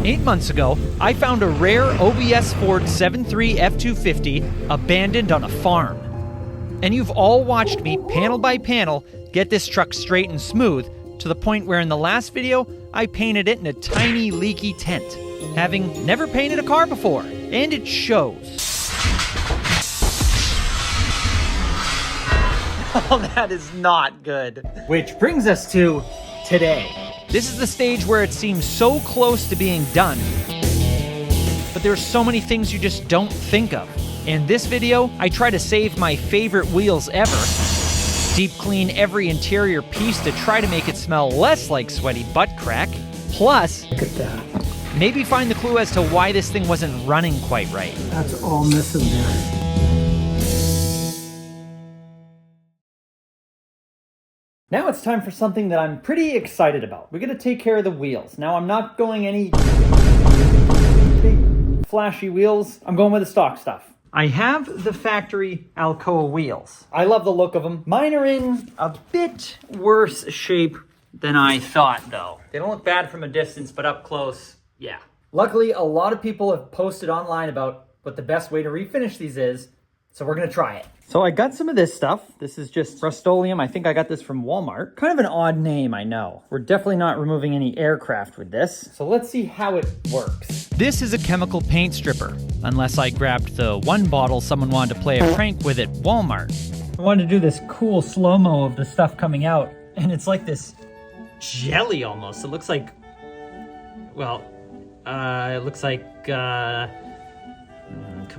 8 months ago, I found a rare OBS Ford 7.3 F250 abandoned on a farm. And you've all watched me, panel by panel, get this truck straight and smooth, to the point where in the last video, I painted it in a tiny leaky tent, having never painted a car before, and it shows. Oh, that is not good. Which brings us to today. This is the stage where it seems so close to being done, but there's so many things you just don't think of. In this video, I try to save my favorite wheels ever, deep clean every interior piece to try to make it smell less like sweaty butt crack, plus, look at that. Maybe find the clue as to why this thing wasn't running quite right. That's all missing there. Now it's time for something that I'm pretty excited about. We're gonna take care of the wheels. Now I'm not going any big flashy wheels. I'm going with the stock stuff. I have the factory Alcoa wheels. I love the look of them. Mine are in a bit worse shape than I thought though. They don't look bad from a distance, but up close, yeah. Luckily, a lot of people have posted online about what the best way to refinish these is, so we're gonna try it. So I got some of this stuff. This is just Rust-Oleum. I think I got this from Walmart. Kind of an odd name, I know. We're definitely not removing any aircraft with this. So let's see how it works. This is a chemical paint stripper, unless I grabbed the one bottle someone wanted to play a prank with at Walmart. I wanted to do this cool slow-mo of the stuff coming out, and it's like this jelly almost. It looks like, well, it looks like, come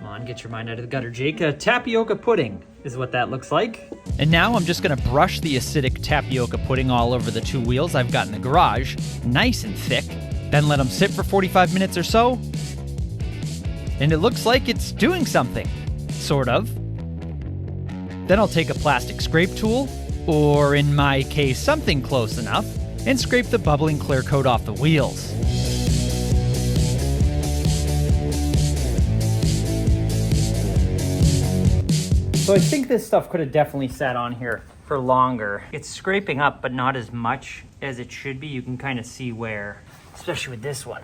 on, get your mind out of the gutter, Jake. Tapioca pudding is what that looks like. And now I'm just gonna brush the acidic tapioca pudding all over the two wheels I've got in the garage, nice and thick, then let them sit for 45 minutes or so. And it looks like it's doing something, sort of. Then I'll take a plastic scrape tool, or in my case, something close enough, and scrape the bubbling clear coat off the wheels. So I think this stuff could have definitely sat on here for longer. It's scraping up, but not as much as it should be. You can kind of see where, especially with this one.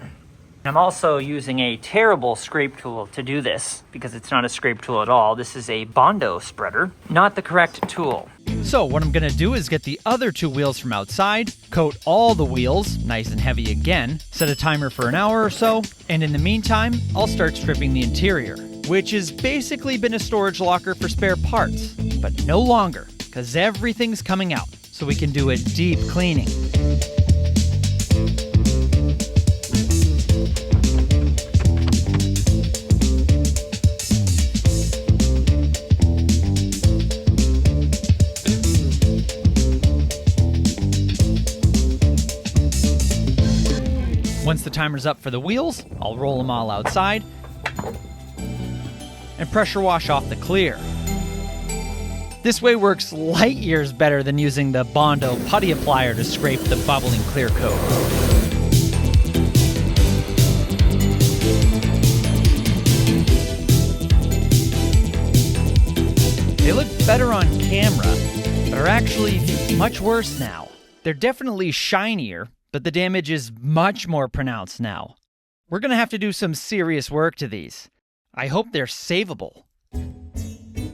I'm also using a terrible scrape tool to do this because it's not a scrape tool at all. This is a Bondo spreader, not the correct tool. So what I'm gonna do is get the other two wheels from outside, coat all the wheels, nice and heavy again, set a timer for an hour or so, and in the meantime, I'll start stripping the interior, which has basically been a storage locker for spare parts, but no longer, because everything's coming out, so we can do a deep cleaning. Once the timer's up for the wheels, I'll roll them all outside and pressure wash off the clear. This way works light years better than using the Bondo putty applier to scrape the bubbling clear coat. They look better on camera, but are actually much worse now. They're definitely shinier, but the damage is much more pronounced now. We're gonna have to do some serious work to these. I hope they're savable.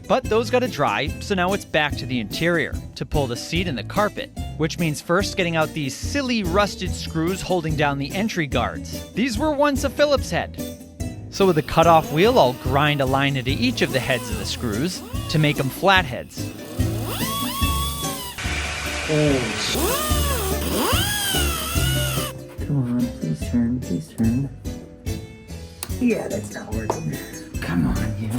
But those gotta dry, so now it's back to the interior, to pull the seat and the carpet, which means first getting out these silly rusted screws holding down the entry guards. These were once a Phillips head. So with a cut-off wheel, I'll grind a line into each of the heads of the screws to make them flat heads. Come on, please turn, please turn. Yeah, that's not working. Come on, you.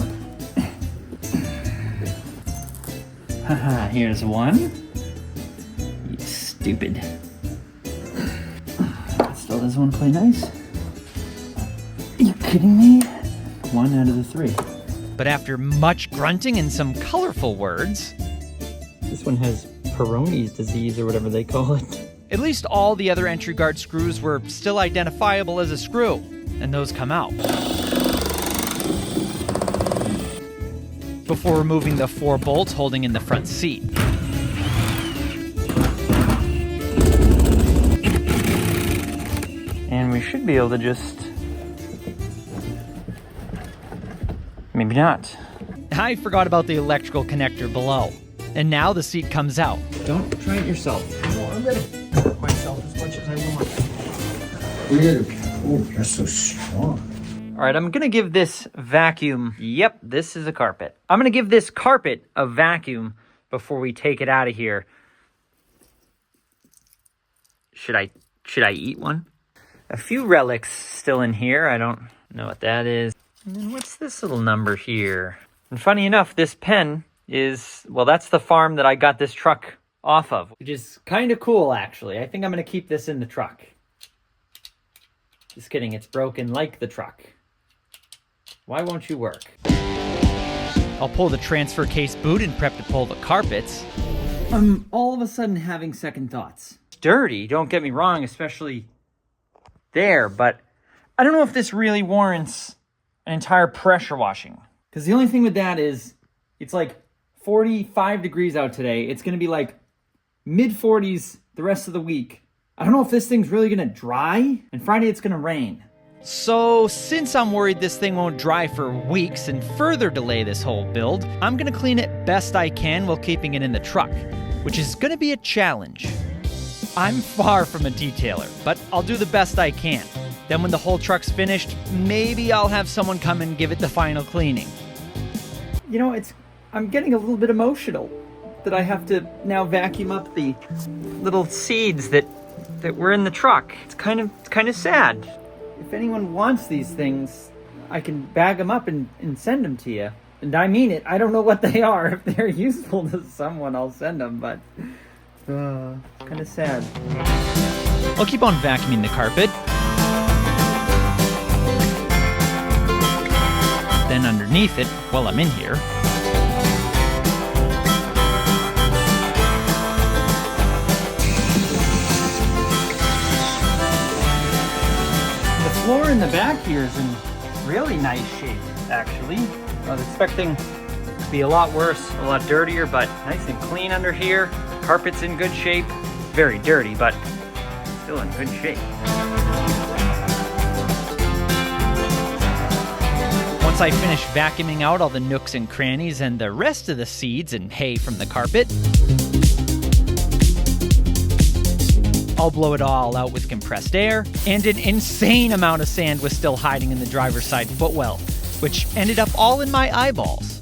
Haha, here's one. You stupid. Still does one play nice? Are you kidding me? 1 out of the 3. But after much grunting and some colorful words... This one has Peyronie's disease or whatever they call it. At least all the other entry guard screws were still identifiable as a screw, and those come out. Before removing the 4 bolts holding in the front seat. And we should be able to just... Maybe not. I forgot about the electrical connector below. And now the seat comes out. Don't try it yourself. No, I'm gonna hurt myself as much as I want. Weird. Oh, you're so strong. All right, I'm gonna give this vacuum, yep, this is a carpet. I'm gonna give this carpet a vacuum before we take it out of here. Should I eat one? A few relics still in here. I don't know what that is. And then what's this little number here? And funny enough, this pen is, well, that's the farm that I got this truck off of, which is kind of cool, actually. I think I'm gonna keep this in the truck. Just kidding, it's broken like the truck. Why won't you work? I'll pull the transfer case boot and prep to pull the carpets. I'm all of a sudden having second thoughts. It's dirty, don't get me wrong, especially there, but I don't know if this really warrants an entire pressure washing. Because the only thing with that is, it's like 45 degrees out today. It's gonna be like mid-40s the rest of the week. I don't know if this thing's really gonna dry, and Friday it's gonna rain. So, since I'm worried this thing won't dry for weeks and further delay this whole build, I'm gonna clean it best I can while keeping it in the truck, which is gonna be a challenge. I'm far from a detailer, but I'll do the best I can. Then when the whole truck's finished, maybe I'll have someone come and give it the final cleaning. You know, I'm getting a little bit emotional that I have to now vacuum up the little seeds that were in the truck. It's kind of sad. If anyone wants these things, I can bag them up and send them to you. And I mean it. I don't know what they are. If they're useful to someone, I'll send them, but kind of sad. I'll keep on vacuuming the carpet. Then underneath it, while I'm in here, the floor in the back here is in really nice shape, actually. I was expecting it to be a lot worse, a lot dirtier, but nice and clean under here. The carpet's in good shape. Very dirty, but still in good shape. Once I finish vacuuming out all the nooks and crannies and the rest of the seeds and hay from the carpet, I'll blow it all out with compressed air, and an insane amount of sand was still hiding in the driver's side footwell, which ended up all in my eyeballs.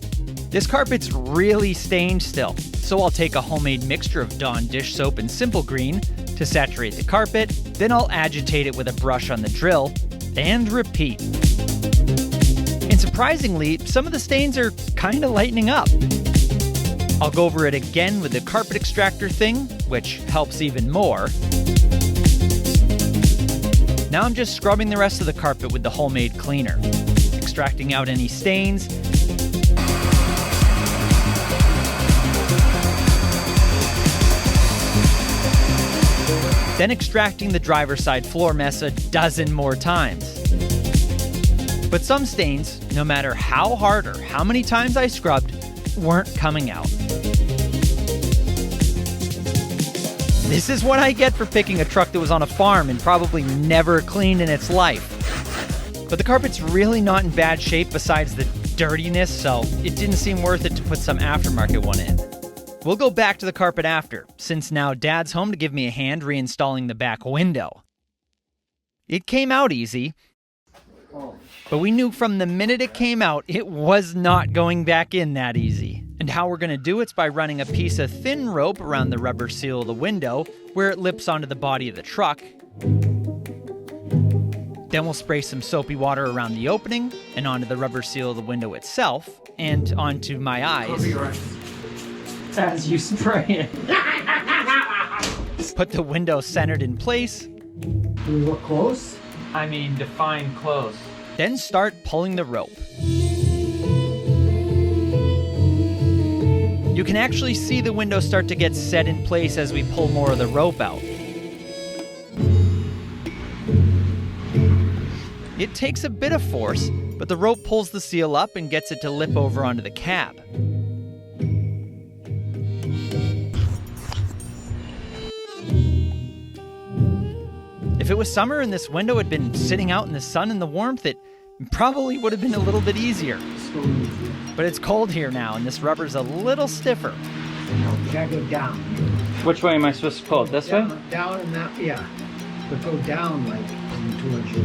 This carpet's really stained still, so I'll take a homemade mixture of Dawn dish soap and Simple Green to saturate the carpet, then I'll agitate it with a brush on the drill, and repeat. And surprisingly, some of the stains are kind of lightening up. I'll go over it again with the carpet extractor thing, which helps even more. Now I'm just scrubbing the rest of the carpet with the homemade cleaner, extracting out any stains, then extracting the driver's side floor mess a dozen more times. But some stains, no matter how hard or how many times I scrubbed, weren't coming out. This is what I get for picking a truck that was on a farm and probably never cleaned in its life. But the carpet's really not in bad shape besides the dirtiness, so it didn't seem worth it to put some aftermarket one in. We'll go back to the carpet after, since now Dad's home to give me a hand reinstalling the back window. It came out easy, but we knew from the minute it came out, it was not going back in that easy. And how we're going to do it's by running a piece of thin rope around the rubber seal of the window, where it lips onto the body of the truck. Then we'll spray some soapy water around the opening, and onto the rubber seal of the window itself, and onto my eyes. As you spray it. Put the window centered in place. Do we look close? I mean, define close. Then start pulling the rope. You can actually see the window start to get set in place as we pull more of the rope out. It takes a bit of force, but the rope pulls the seal up and gets it to lip over onto the cab. If If it was summer and this window had been sitting out in the sun and the warmth, it probably would have been a little bit easier. But it's cold here now, and this rubber's a little stiffer. No, you gotta go down. Which way am I supposed to pull it? This way? Down and that, yeah. But go down like towards you.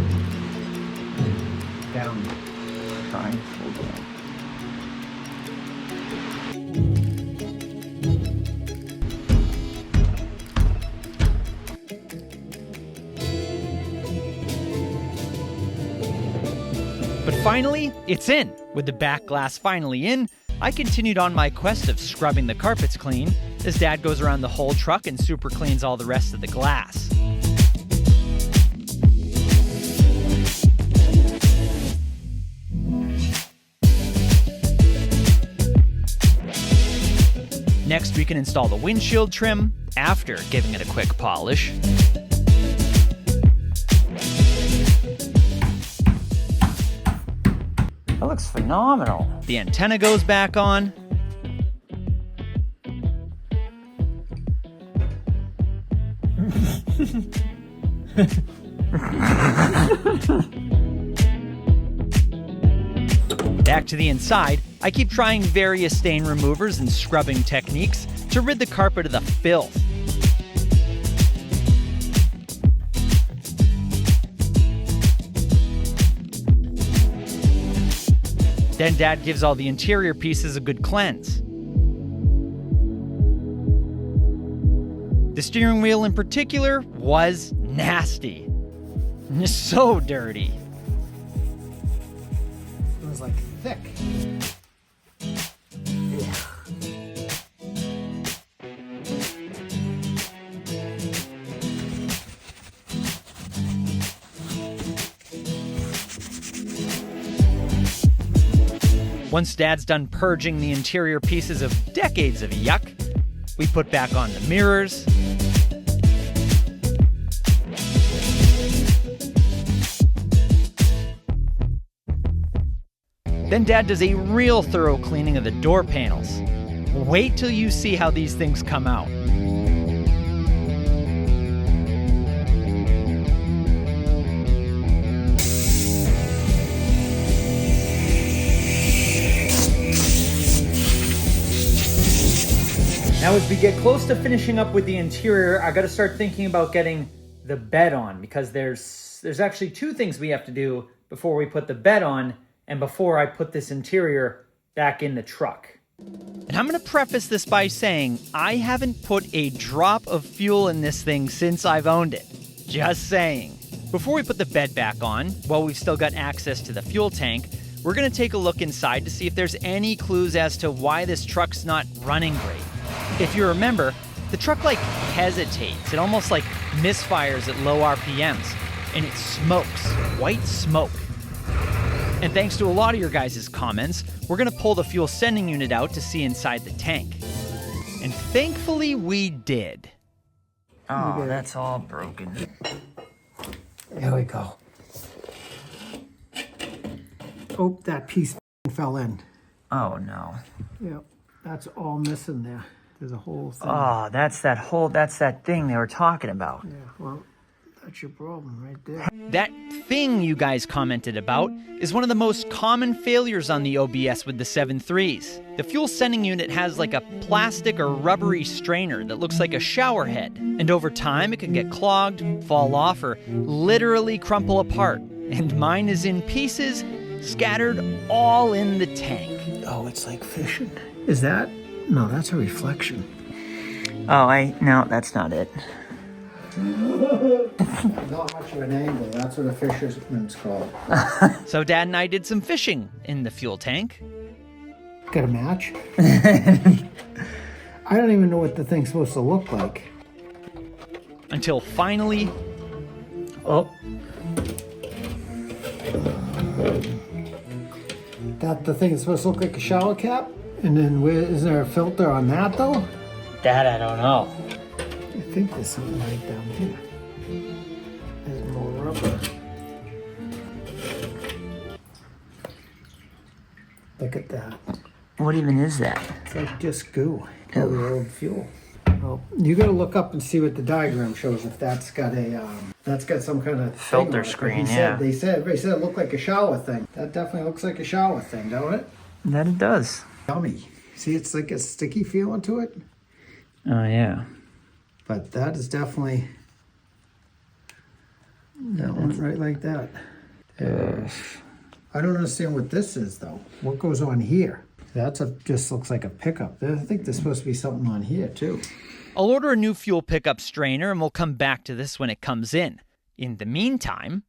Down. Try and pull down. But finally, it's in. With the back glass finally in, I continued on my quest of scrubbing the carpets clean as Dad goes around the whole truck and super cleans all the rest of the glass. Next, we can install the windshield trim after giving it a quick polish. That looks phenomenal. The antenna goes back on. Back to the inside, I keep trying various stain removers and scrubbing techniques to rid the carpet of the filth. Then Dad gives all the interior pieces a good cleanse. The steering wheel in particular was nasty. So dirty. It was like thick. Once Dad's done purging the interior pieces of decades of yuck, we put back on the mirrors. Then Dad does a real thorough cleaning of the door panels. Wait till you see how these things come out. Now as we get close to finishing up with the interior, I gotta start thinking about getting the bed on, because there's actually two things we have to do before we put the bed on and before I put this interior back in the truck. And I'm gonna preface this by saying I haven't put a drop of fuel in this thing since I've owned it. Just saying. Before we put the bed back on, while we've still got access to the fuel tank, we're gonna take a look inside to see if there's any clues as to why this truck's not running great. If you remember, the truck hesitates. It almost misfires at low RPMs, and it smokes, white smoke. And thanks to a lot of your guys' comments, we're gonna pull the fuel sending unit out to see inside the tank. And thankfully we did. Oh, that's all broken. There we go. Oh, that piece fell in. Oh no. Yeah, that's all missing there. There's a whole thing. Oh, that's that thing they were talking about. Yeah, well, that's your problem right there. That thing you guys commented about is one of the most common failures on the OBS with the 7.3s. The fuel sending unit has a plastic or rubbery strainer that looks like a shower head. And over time, it can get clogged, fall off, or literally crumple apart. And mine is in pieces, scattered all in the tank. Oh, it's like fishing. Is that? No, that's a reflection. Oh, no, that's not it. Not much of an angle. That's what a fisherman's called. So Dad and I did some fishing in the fuel tank. Got a match? I don't even know what the thing's supposed to look like. Until finally... Oh. That the thing is supposed to look like a shower cap? And then is there a filter on that though? That I don't know. I think there's something right down here. There's more rubber. Look at that. What even is that? It's like just goo. Probably old fuel. Oh Well, you gotta look up and see what the diagram shows, if that's got a, that's got some kind of thing on Filter it. But screen, everybody said it looked like a shower thing. That definitely looks like a shower thing, don't it? That it does. Yummy. See, it's like a sticky feeling to it. Oh, yeah. But that is definitely, that went right like that. I don't understand what this is though. What goes on here? Just looks like a pickup. I think there's supposed to be something on here too. I'll order a new fuel pickup strainer and we'll come back to this when it comes in. In the meantime...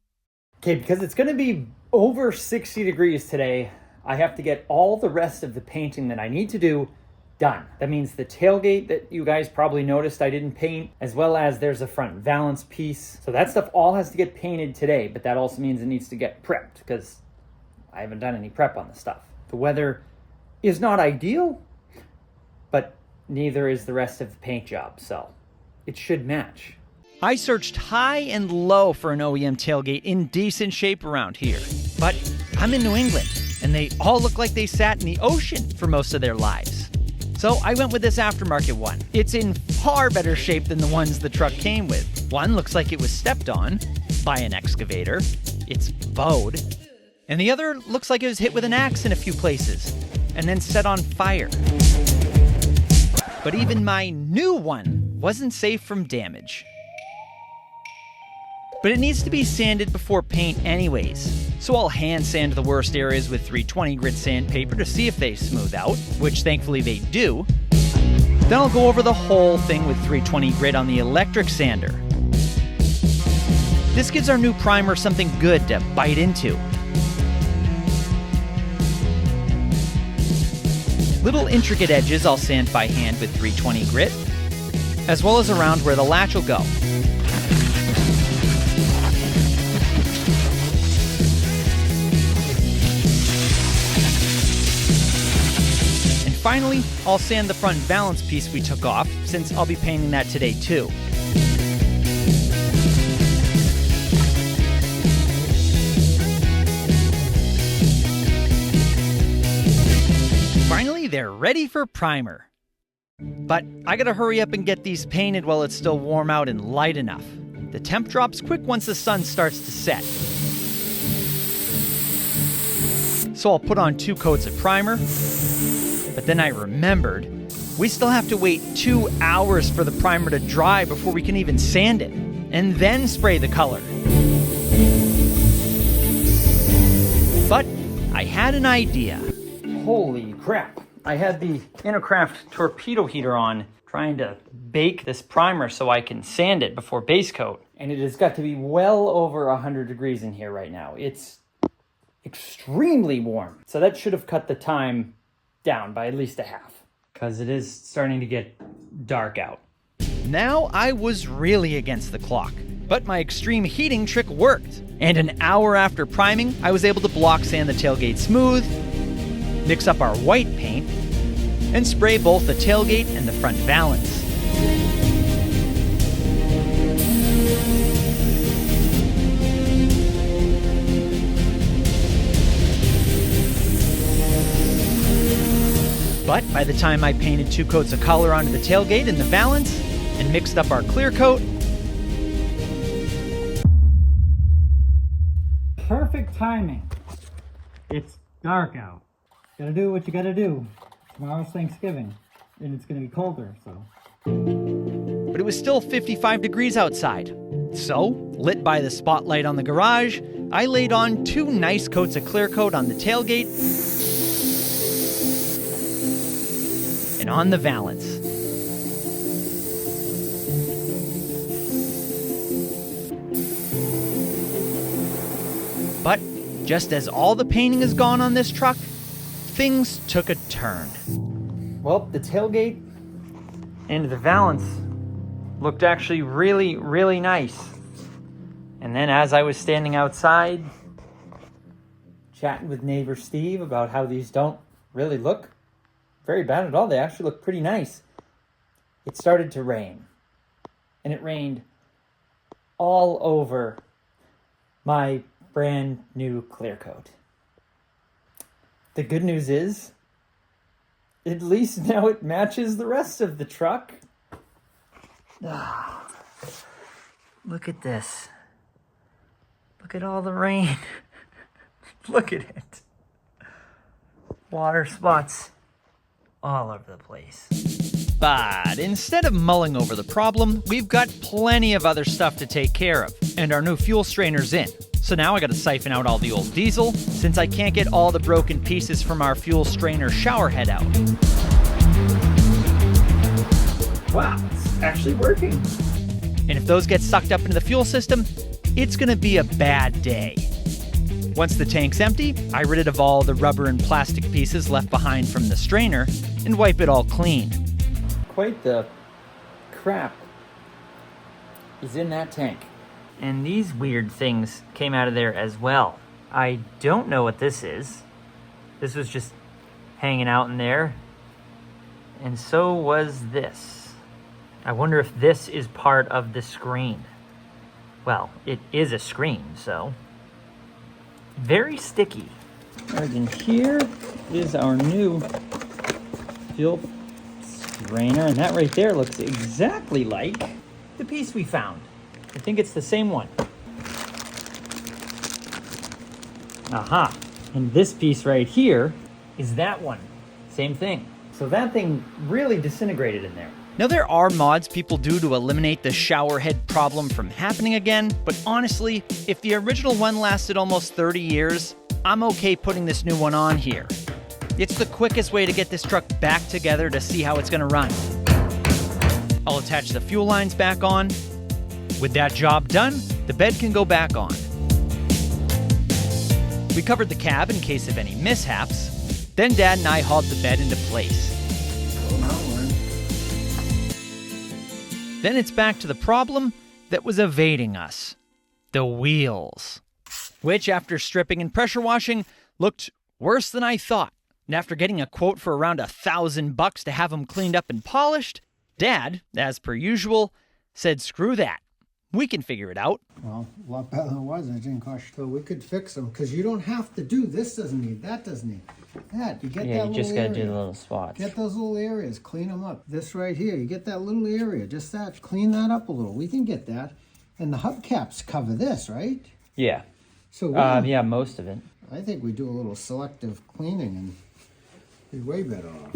Okay, because it's going to be over 60 degrees today, I have to get all the rest of the painting that I need to do done. That means the tailgate that you guys probably noticed I didn't paint, as well as there's a front valance piece. So that stuff all has to get painted today, but that also means it needs to get prepped because I haven't done any prep on the stuff. The weather is not ideal, but neither is the rest of the paint job, so it should match. I searched high and low for an OEM tailgate in decent shape around here, but I'm in New England, and they all look like they sat in the ocean for most of their lives. So I went with this aftermarket one. It's in far better shape than the ones the truck came with. One looks like it was stepped on by an excavator. It's bowed. And the other looks like it was hit with an axe in a few places and then set on fire. But even my new one wasn't safe from damage. But it needs to be sanded before paint anyways. So I'll hand sand the worst areas with 320 grit sandpaper to see if they smooth out, which thankfully they do. Then I'll go over the whole thing with 320 grit on the electric sander. This gives our new primer something good to bite into. Little intricate edges I'll sand by hand with 320 grit, as well as around where the latch will go. And finally, I'll sand the front valance piece we took off, since I'll be painting that today too. Finally, they're ready for primer. But I gotta hurry up and get these painted while it's still warm out and light enough. The temp drops quick once the sun starts to set. So I'll put on 2 coats of primer, but then I remembered we still have to wait 2 hours for the primer to dry before we can even sand it, and then spray the color. But I had an idea. Holy crap. I had the Intercraft torpedo heater on trying to bake this primer so I can sand it before base coat. And it has got to be well over 100 degrees in here right now. It's extremely warm. So that should have cut the time down by at least a half, because it is starting to get dark out. Now I was really against the clock, but my extreme heating trick worked. And an hour after priming, I was able to block sand the tailgate smooth, mix up our white paint, and spray both the tailgate and the front valance. But by the time I painted 2 coats of color onto the tailgate and the valance, and mixed up our clear coat, perfect timing. It's dark out. Gotta do what you gotta do. Tomorrow's Thanksgiving, and it's gonna be colder, so. But it was still 55 degrees outside. So, lit by the spotlight on the garage, I laid on 2 nice coats of clear coat on the tailgate and on the valance. But just as all the painting is gone on this truck, things took a turn. Well, the tailgate and the valance looked actually really, really nice. And then as I was standing outside, chatting with neighbor Steve about how these don't really look very bad at all, they actually look pretty nice, it started to rain. And it rained all over my brand new clear coat. The good news is, at least now it matches the rest of the truck. Ah, look at this. Look at all the rain. Look at it. Water spots all over the place. But instead of mulling over the problem, we've got plenty of other stuff to take care of, and our new fuel strainer's in. So now I gotta siphon out all the old diesel, since I can't get all the broken pieces from our fuel strainer shower head out. Wow, it's actually working. And if those get sucked up into the fuel system, it's gonna be a bad day. Once the tank's empty, I rid it of all the rubber and plastic pieces left behind from the strainer and wipe it all clean. Quite the crap is in that tank. And these weird things came out of there as well. I don't know what this is. This was just hanging out in there. And so was this. I wonder if this is part of the screen. Well, it is a screen, so. Very sticky. And here is our new fuel strainer, and that right there looks exactly like the piece we found. I think it's the same one. Aha. And this piece right here is that one. Same thing. So that thing really disintegrated in there. Now, there are mods people do to eliminate the shower head problem from happening again, but honestly, if the original one lasted almost 30 years, I'm okay putting this new one on here. It's the quickest way to get this truck back together to see how it's gonna run. I'll attach the fuel lines back on. With that job done, the bed can go back on. We covered the cab in case of any mishaps. Then Dad and I hauled the bed into place. Then it's back to the problem that was evading us. The wheels. Which, after stripping and pressure washing, looked worse than I thought. And after getting a quote for around $1,000 to have them cleaned up and polished, Dad, as per usual, said screw that. We can figure it out. Well, a lot better than it was. It didn't cost you. So we could fix them, because you don't have to do this. Doesn't need that. Doesn't need that. You get that. You just got to do the little spots. Get those little areas. Clean them up. This right here. You get that little area. Just that. Clean that up a little. We can get that. And the hubcaps cover this, right? Yeah. So yeah, most of it. I think we do a little selective cleaning and be way better off.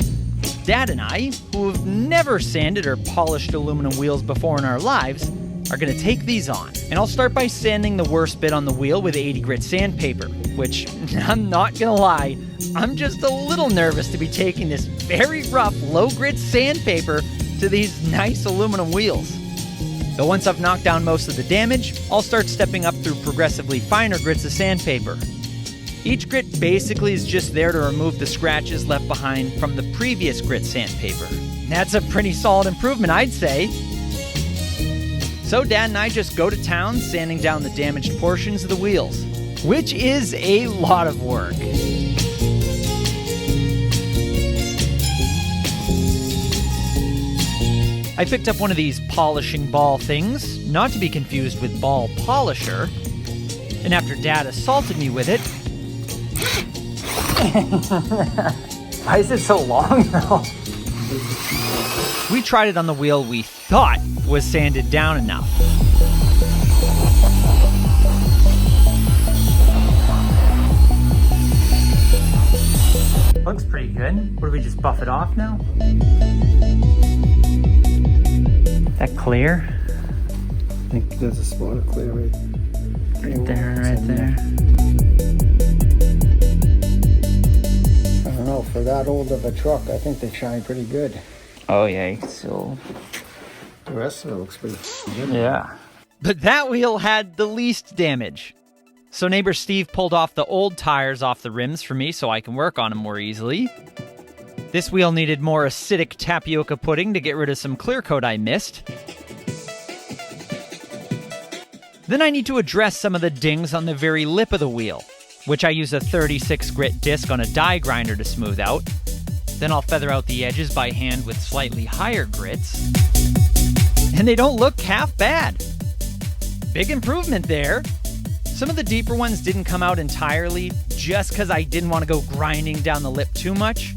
Dad and I, who have never sanded or polished aluminum wheels before in our lives, are going to take these on. And I'll start by sanding the worst bit on the wheel with 80 grit sandpaper, which, I'm not going to lie, I'm just a little nervous to be taking this very rough, low grit sandpaper to these nice aluminum wheels. But once I've knocked down most of the damage, I'll start stepping up through progressively finer grits of sandpaper. Each grit basically is just there to remove the scratches left behind from the previous grit sandpaper. That's a pretty solid improvement, I'd say. So Dad and I just go to town sanding down the damaged portions of the wheels, which is a lot of work. I picked up one of these polishing ball things, not to be confused with ball polisher, and after Dad assaulted me with it... Why is it so long though? We tried it on the wheel we thought was sanded down enough. Looks pretty good. What, do we just buff it off now? That clear? I think there's a spot of clear right there, right there. I don't know, for that old of a truck, I think they shine pretty good. Oh yeah, you can still... The rest of it looks pretty good. Yeah. But that wheel had the least damage. So neighbor Steve pulled off the old tires off the rims for me so I can work on them more easily. This wheel needed more acidic tapioca pudding to get rid of some clear coat I missed. Then I need to address some of the dings on the very lip of the wheel, which I use a 36 grit disc on a die grinder to smooth out. Then I'll feather out the edges by hand with slightly higher grits. And they don't look half bad. Big improvement there. Some of the deeper ones didn't come out entirely just because I didn't want to go grinding down the lip too much.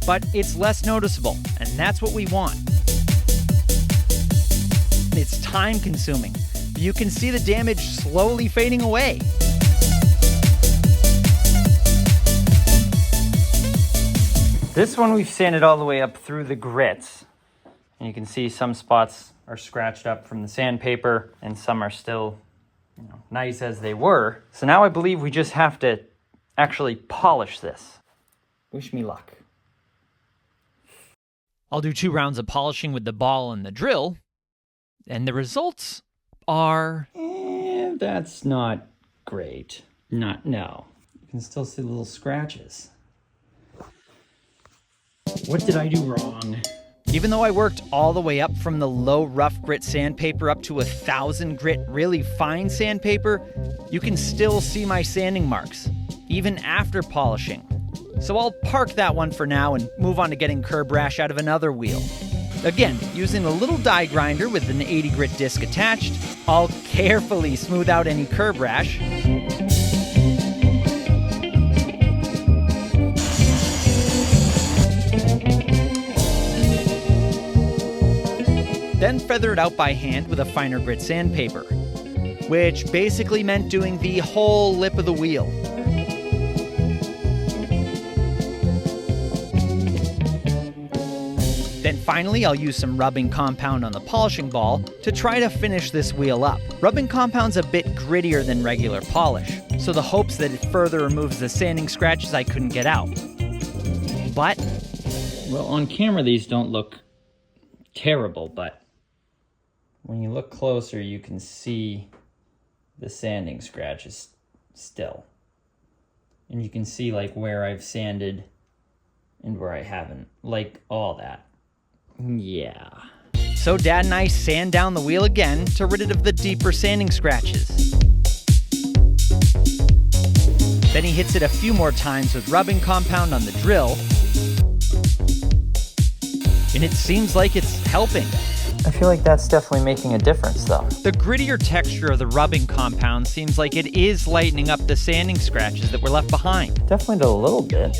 But it's less noticeable, and that's what we want. it's time consuming. You can see the damage slowly fading away. This one we've sanded all the way up through the grits. And you can see some spots are scratched up from the sandpaper and some are still, nice as they were. So now I believe we just have to actually polish this. Wish me luck. I'll do 2 rounds of polishing with the ball and the drill, and the results are... that's not great. No. You can still see the little scratches. What did I do wrong? Even though I worked all the way up from the low rough grit sandpaper up to 1,000 grit really fine sandpaper, you can still see my sanding marks, even after polishing. So I'll park that one for now and move on to getting curb rash out of another wheel. Again, using a little die grinder with an 80 grit disc attached, I'll carefully smooth out any curb rash. Then feather it out by hand with a finer grit sandpaper, which basically meant doing the whole lip of the wheel. Then finally, I'll use some rubbing compound on the polishing ball to try to finish this wheel up. Rubbing compound's a bit grittier than regular polish, so the hopes that it further removes the sanding scratches I couldn't get out. But, well, on camera these don't look terrible, but when you look closer, you can see the sanding scratches still. And you can see like where I've sanded and where I haven't, like all that. Yeah. So Dad and I sand down the wheel again to rid it of the deeper sanding scratches. Then he hits it a few more times with rubbing compound on the drill. And it seems like it's helping. I feel like that's definitely making a difference, though. The grittier texture of the rubbing compound seems like it is lightening up the sanding scratches that were left behind. Definitely did a little bit.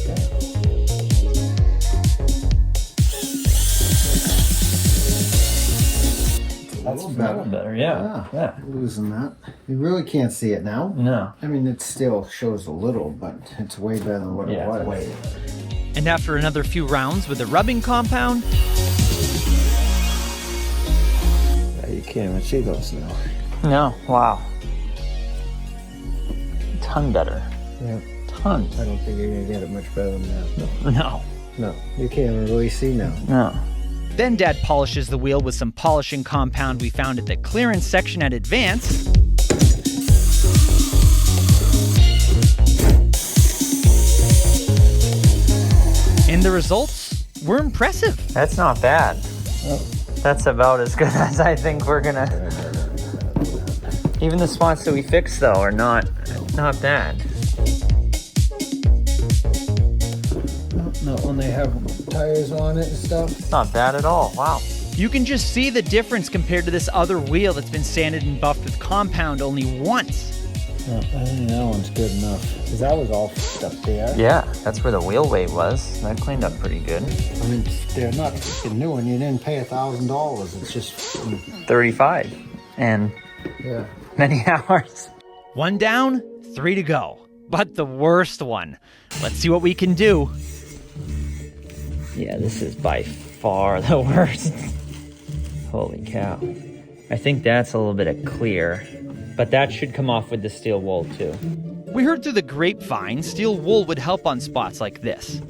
That's better, yeah. Losing that. You really can't see it now. No. I mean, it still shows a little, but it's way better than what it was. It's way better. And after another few rounds with the rubbing compound... You can't even see those now. No, wow. A ton better. Yeah. Ton. I don't think you're going to get it much better than that. No. No, you can't even really see now. No. Then Dad polishes the wheel with some polishing compound we found at the clearance section at Advance. And the results were impressive. That's not bad. That's about as good as I think we're gonna... Even the spots that we fixed, though, are not bad. Not when they have tires on it and stuff. It's not bad at all, wow. You can just see the difference compared to this other wheel that's been sanded and buffed with compound only once. I think that one's good enough. Because that was all up there. Yeah, that's where the wheel weight was. That cleaned up pretty good. I mean, they're not freaking new and you didn't pay $1,000. It's just... 35. And many hours. 1 down, 3 to go. But the worst one. Let's see what we can do. Yeah, this is by far the worst. Holy cow. I think that's a little bit of clear. But that should come off with the steel wool too. We heard through the grapevine steel wool would help on spots like this.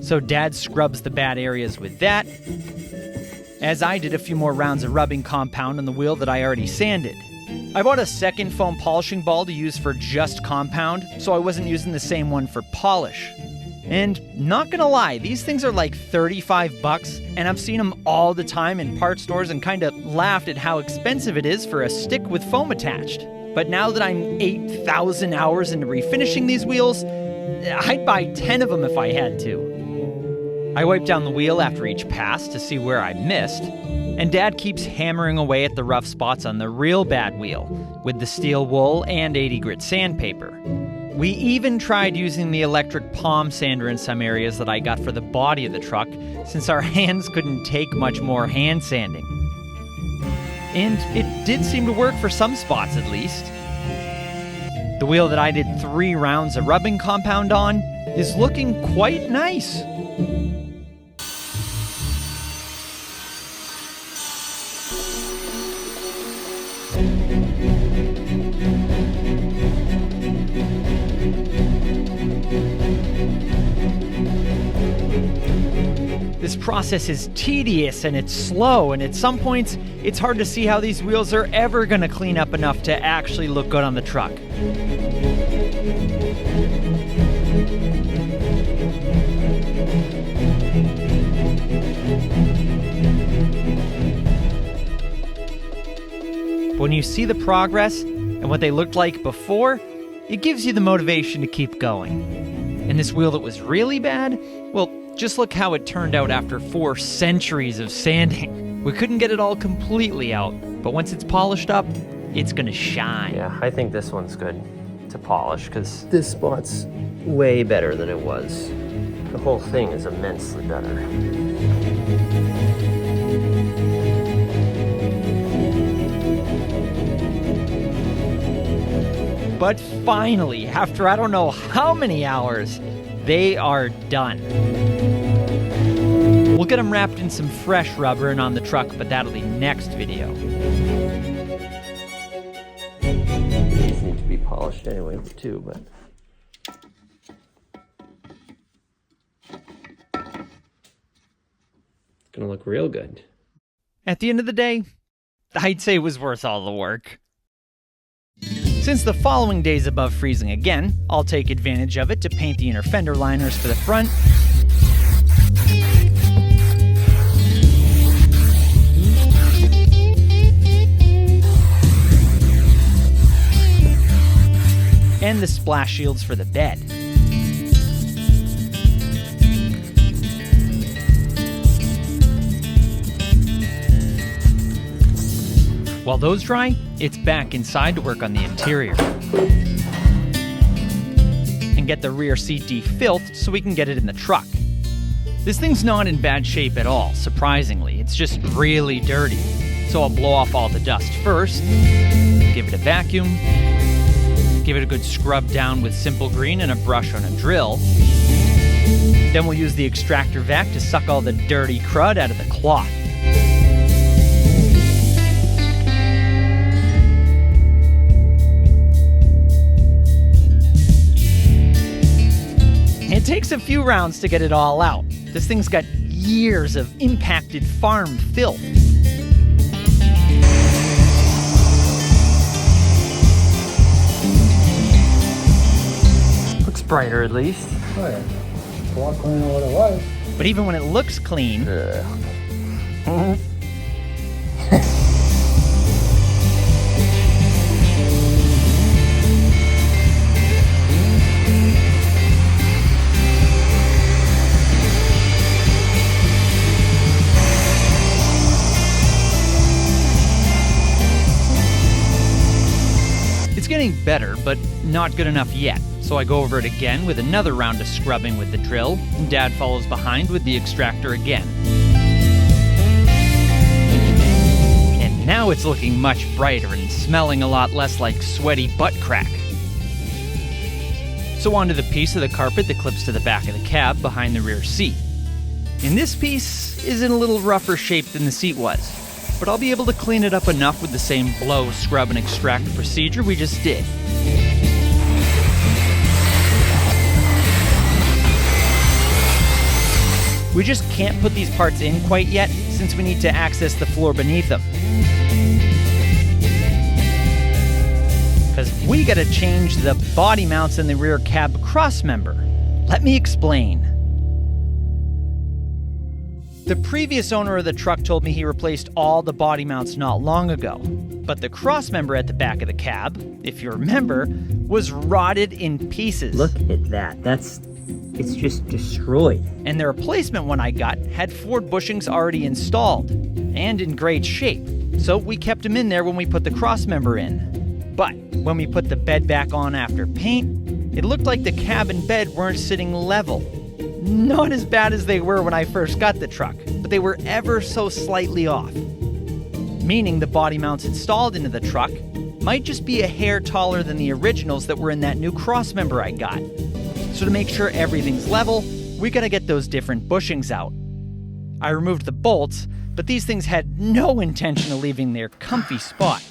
So Dad scrubs the bad areas with that, as I did a few more rounds of rubbing compound on the wheel that I already sanded. I bought a second foam polishing ball to use for just compound, so I wasn't using the same one for polish. And not gonna lie, these things are like $35, and I've seen them all the time in parts stores and kind of laughed at how expensive it is for a stick with foam attached. But now that I'm 8,000 hours into refinishing these wheels, I'd buy 10 of them if I had to. I wipe down the wheel after each pass to see where I missed, and Dad keeps hammering away at the rough spots on the real bad wheel with the steel wool and 80 grit sandpaper. We even tried using the electric palm sander in some areas that I got for the body of the truck, since our hands couldn't take much more hand sanding. And it did seem to work for some spots at least. The wheel that I did 3 rounds of rubbing compound on is looking quite nice. This process is tedious and it's slow, and at some points it's hard to see how these wheels are ever going to clean up enough to actually look good on the truck. When you see the progress and what they looked like before, it gives you the motivation to keep going. And this wheel that was really bad, well, just look how it turned out after 4 centuries of sanding. We couldn't get it all completely out, but once it's polished up, it's gonna shine. Yeah, I think this one's good to polish because this spot's way better than it was. The whole thing is immensely better. But finally, after I don't know how many hours, they are done. We'll get them wrapped in some fresh rubber and on the truck, but that'll be next video. These need to be polished anyway too, but it's gonna look real good. At the end of the day, I'd say it was worth all the work. Since the following day's above freezing again, I'll take advantage of it to paint the inner fender liners for the front, and the splash shields for the bed. While those dry, it's back inside to work on the interior. And get the rear seat defilthed so we can get it in the truck. This thing's not in bad shape at all, surprisingly. It's just really dirty. So I'll blow off all the dust first, give it a vacuum, give it a good scrub down with simple green and a brush on a drill. Then we'll use the extractor vac to suck all the dirty crud out of the cloth. It takes a few rounds to get it all out. This thing's got years of impacted farm filth. Looks brighter at least. Oh yeah. It's a lot cleaner than what it was. But even when it looks clean, it's getting better, but not good enough yet. So I go over it again with another round of scrubbing with the drill, and Dad follows behind with the extractor again. And now it's looking much brighter and smelling a lot less like sweaty butt crack. So onto the piece of the carpet that clips to the back of the cab behind the rear seat. And this piece is in a little rougher shape than the seat was, but I'll be able to clean it up enough with the same blow, scrub, and extract procedure we just did. We just can't put these parts in quite yet, since we need to access the floor beneath them. Because we gotta change the body mounts in the rear cab crossmember. Let me explain. The previous owner of the truck told me he replaced all the body mounts not long ago. But the crossmember at the back of the cab, if you remember, was rotted in pieces. Look at that. It's just destroyed. And the replacement one I got had Ford bushings already installed and in great shape. So we kept them in there when we put the crossmember in. But when we put the bed back on after paint, it looked like the cab and bed weren't sitting level. Not as bad as they were when I first got the truck, but they were ever so slightly off. meaning the body mounts installed into the truck might just be a hair taller than the originals that were in that new crossmember I got. So to make sure everything's level, we gotta get those different bushings out. I removed the bolts, but these things had no intention of leaving their comfy spot.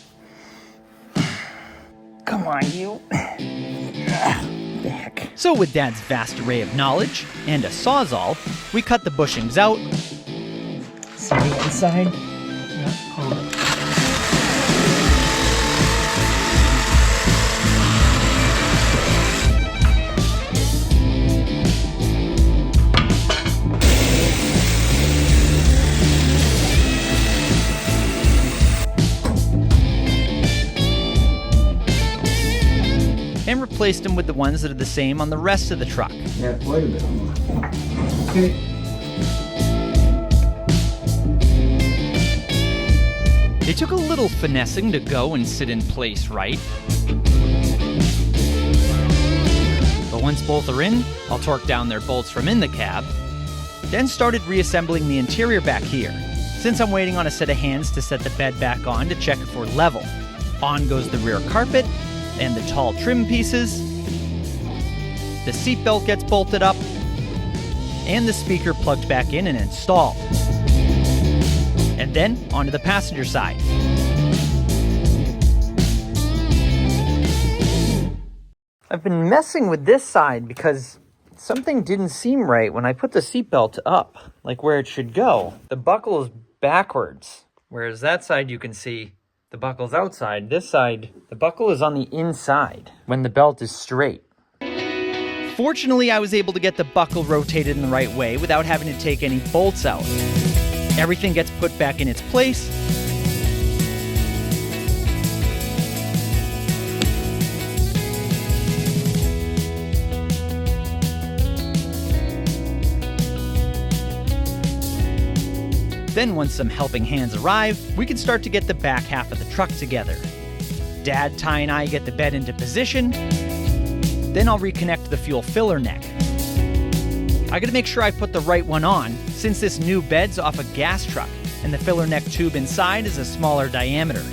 Come on, you. The heck. So with Dad's vast array of knowledge and a Sawzall, we cut the bushings out. See the inside? Yeah, hold it. And replaced them with the ones that are the same on the rest of the truck. Yeah, quite a bit more. Okay. They took a little finessing to go and sit in place right. But once both are in, I'll torque down their bolts from in the cab. Then started reassembling the interior back here, since I'm waiting on a set of hands to set the bed back on to check if we're level. On goes the rear carpet, and the tall trim pieces. The seatbelt gets bolted up, and the speaker plugged back in and installed. And then onto the passenger side. I've been messing with this side because something didn't seem right when I put the seatbelt up, like where it should go. The buckle is backwards, whereas that side you can see the buckle's outside. This side, the buckle is on the inside when the belt is straight. Fortunately, I was able to get the buckle rotated in the right way without having to take any bolts out. Everything gets put back in its place. Then once some helping hands arrive, we can start to get the back half of the truck together. Dad, Ty, and I get the bed into position. Then I'll reconnect the fuel filler neck. I gotta make sure I put the right one on, since this new bed's off a gas truck, and the filler neck tube inside is a smaller diameter.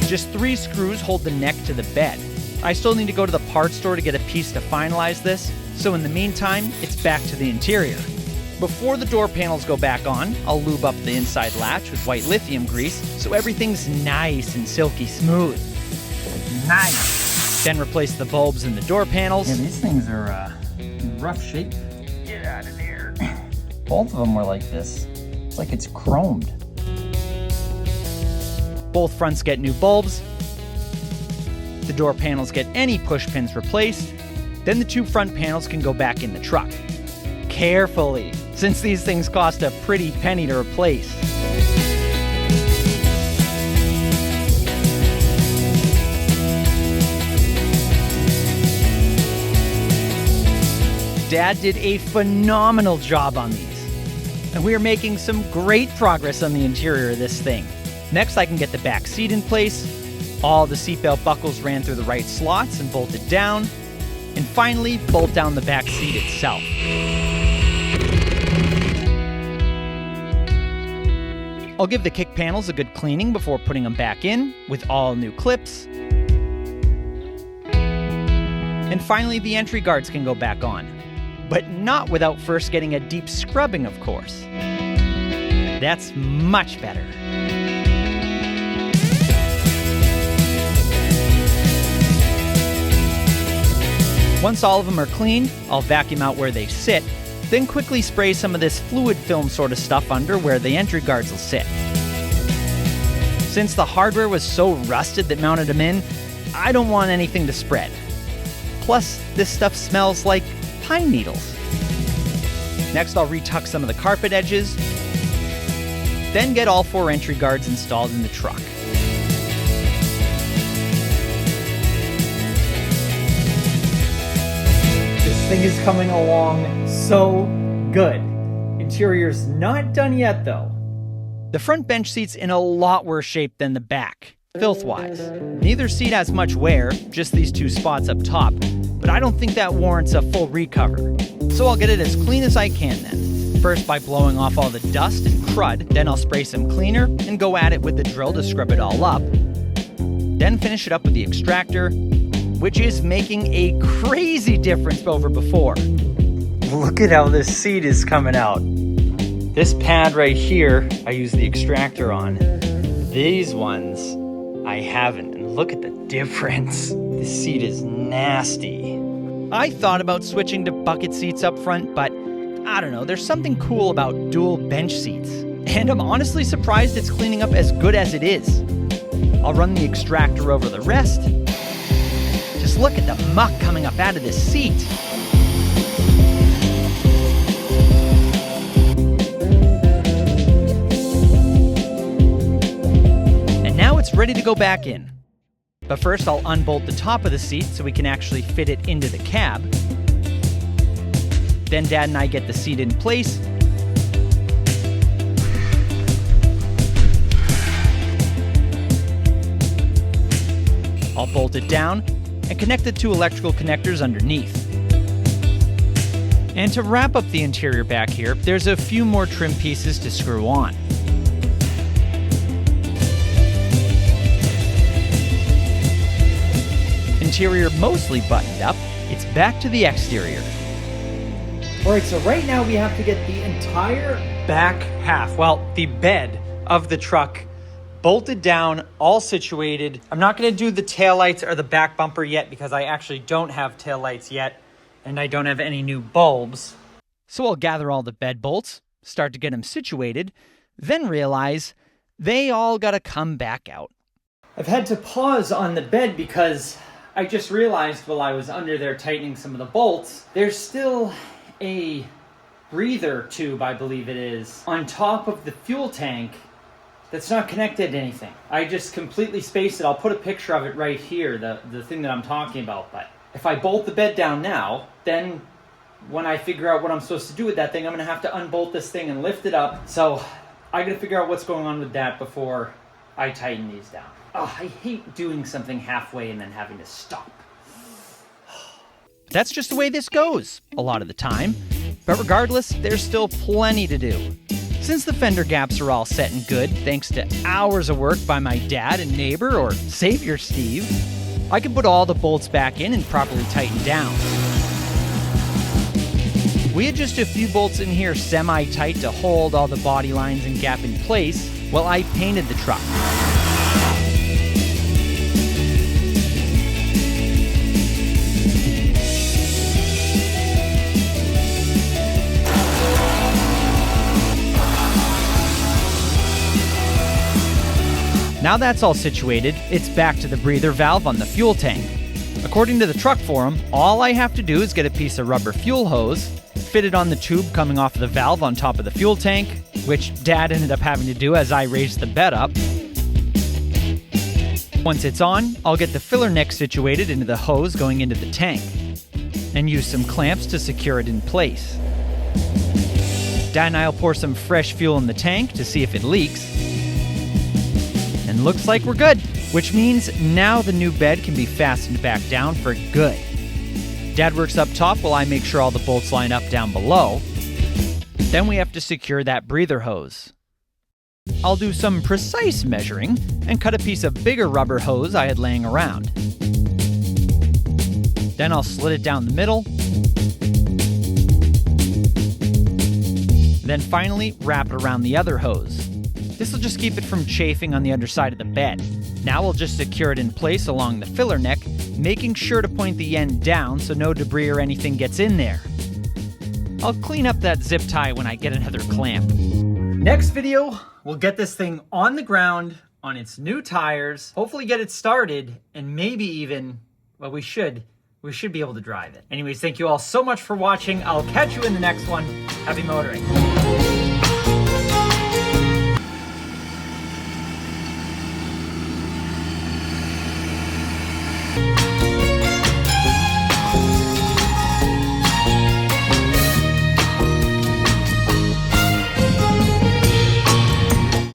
Just 3 screws hold the neck to the bed. I still need to go to the parts store to get a piece to finalize this, so in the meantime, it's back to the interior. Before the door panels go back on, I'll lube up the inside latch with white lithium grease so everything's nice and silky smooth. Nice! Then replace the bulbs in the door panels. Yeah, these things are in rough shape. Get out of there. Both of them were like this. It's like it's chromed. Both fronts get new bulbs. The door panels get any push pins replaced. Then the 2 front panels can go back in the truck. Carefully, since these things cost a pretty penny to replace. Dad did a phenomenal job on these, and we are making some great progress on the interior of this thing. Next, I can get the back seat in place. All the seatbelt buckles ran through the right slots and bolted down. And finally, bolt down the back seat itself. I'll give the kick panels a good cleaning before putting them back in with all new clips. And finally, the entry guards can go back on, but not without first getting a deep scrubbing, of course. That's much better. Once all of them are cleaned, I'll vacuum out where they sit, then quickly spray some of this fluid film sort of stuff under where the entry guards will sit. Since the hardware was so rusted that mounted them in, I don't want anything to spread. Plus, this stuff smells like pine needles. Next, I'll retuck some of the carpet edges, then get all 4 entry guards installed in the truck. This thing is coming along so good. Interior's not done yet, though. The front bench seat's in a lot worse shape than the back, filth-wise. Neither seat has much wear, just these 2 spots up top, but I don't think that warrants a full recover. So I'll get it as clean as I can then. First by blowing off all the dust and crud, then I'll spray some cleaner and go at it with the drill to scrub it all up. Then finish it up with the extractor, which is making a crazy difference over before. Look at how this seat is coming out. This pad right here, I use the extractor on. These ones, I haven't, and look at the difference. This seat is nasty. I thought about switching to bucket seats up front, but I don't know, there's something cool about dual bench seats. And I'm honestly surprised it's cleaning up as good as it is. I'll run the extractor over the rest. Just look at the muck coming up out of this seat. And now it's ready to go back in. But first I'll unbolt the top of the seat so we can actually fit it into the cab. Then Dad and I get the seat in place. I'll bolt it down and connect the two electrical connectors underneath. And to wrap up the interior back here, there's a few more trim pieces to screw on. Interior mostly buttoned up, it's back to the exterior. All right, so right now we have to get the entire back half, well, the bed of the truck bolted down, all situated. I'm not gonna do the taillights or the back bumper yet because I actually don't have taillights yet and I don't have any new bulbs. So I'll gather all the bed bolts, start to get them situated, then realize they all gotta come back out. I've had to pause on the bed because I just realized while I was under there tightening some of the bolts, there's still a breather tube, I believe it is, on top of the fuel tank that's not connected to anything. I just completely spaced it. I'll put a picture of it right here, the thing that I'm talking about. But if I bolt the bed down now, then when I figure out what I'm supposed to do with that thing, I'm gonna have to unbolt this thing and lift it up. So I gotta figure out what's going on with that before I tighten these down. Oh, I hate doing something halfway and then having to stop. That's just the way this goes a lot of the time. But regardless, there's still plenty to do. Since the fender gaps are all set and good, thanks to hours of work by my dad and neighbor, or Savior Steve, I can put all the bolts back in and properly tighten down. We had just a few bolts in here semi-tight to hold all the body lines and gap in place while I painted the truck. Now that's all situated, it's back to the breather valve on the fuel tank. According to the truck forum, all I have to do is get a piece of rubber fuel hose, fit it on the tube coming off of the valve on top of the fuel tank, which Dad ended up having to do as I raised the bed up. Once it's on, I'll get the filler neck situated into the hose going into the tank, and use some clamps to secure it in place. Dad and I'll pour some fresh fuel in the tank to see if it leaks. And looks like we're good, which means now the new bed can be fastened back down for good. Dad works up top while I make sure all the bolts line up down below. Then we have to secure that breather hose. I'll do some precise measuring and cut a piece of bigger rubber hose I had laying around. Then I'll slit it down the middle. Then finally wrap it around the other hose. This will just keep it from chafing on the underside of the bed. Now we'll just secure it in place along the filler neck, making sure to point the end down so no debris or anything gets in there. I'll clean up that zip tie when I get another clamp. Next video, we'll get this thing on the ground, on its new tires, hopefully get it started, and maybe even, well, we should be able to drive it. Anyways, thank you all so much for watching. I'll catch you in the next one. Happy motoring.